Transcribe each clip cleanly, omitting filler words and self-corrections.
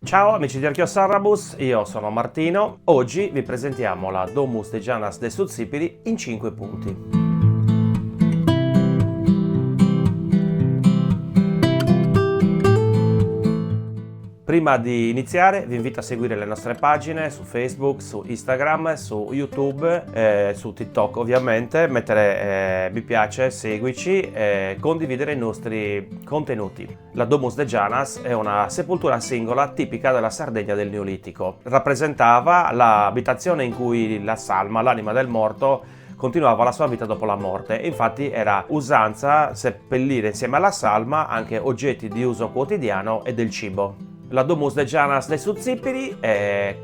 Ciao amici di Archiossarrabus, io sono Martino. Oggi vi presentiamo la Domus de Janas de Suzzipiri in 5 punti. Prima di iniziare vi invito a seguire le nostre pagine su Facebook, su Instagram, su YouTube, su TikTok ovviamente, mettere mi piace, seguici e condividere i nostri contenuti. La Domus de Janas è una sepoltura singola tipica della Sardegna del Neolitico. Rappresentava l'abitazione in cui la salma, l'anima del morto, continuava la sua vita dopo la morte. Infatti era usanza seppellire insieme alla salma anche oggetti di uso quotidiano e del cibo. La Domus de Janas de Suzzipiri è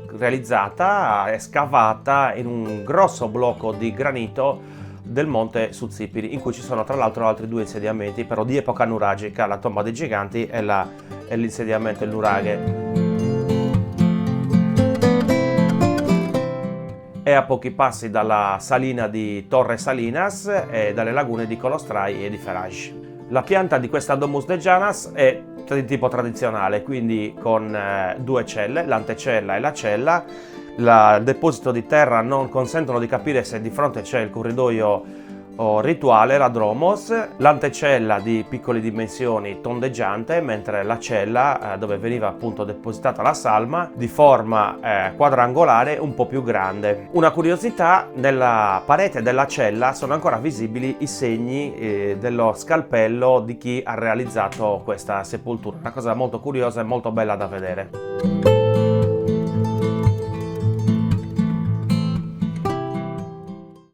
scavata in un grosso blocco di granito del monte Suzzipiri, in cui ci sono tra l'altro altri 2 insediamenti, però di epoca nuragica, la tomba dei giganti e l'insediamento, il nuraghe. È a pochi passi dalla salina di Torre Salinas e dalle lagune di Colostrai e di Ferrage. La pianta di questa Domus de Janas è di tipo tradizionale, quindi con 2 celle, l'antecella e la cella. Il deposito di terra non consentono di capire se di fronte c'è il corridoio rituale, la dromos, l'antecella di piccole dimensioni tondeggiante, mentre la cella dove veniva appunto depositata la salma di forma quadrangolare un po' più grande. Una curiosità: nella parete della cella sono ancora visibili i segni dello scalpello di chi ha realizzato questa sepoltura, una cosa molto curiosa e molto bella da vedere.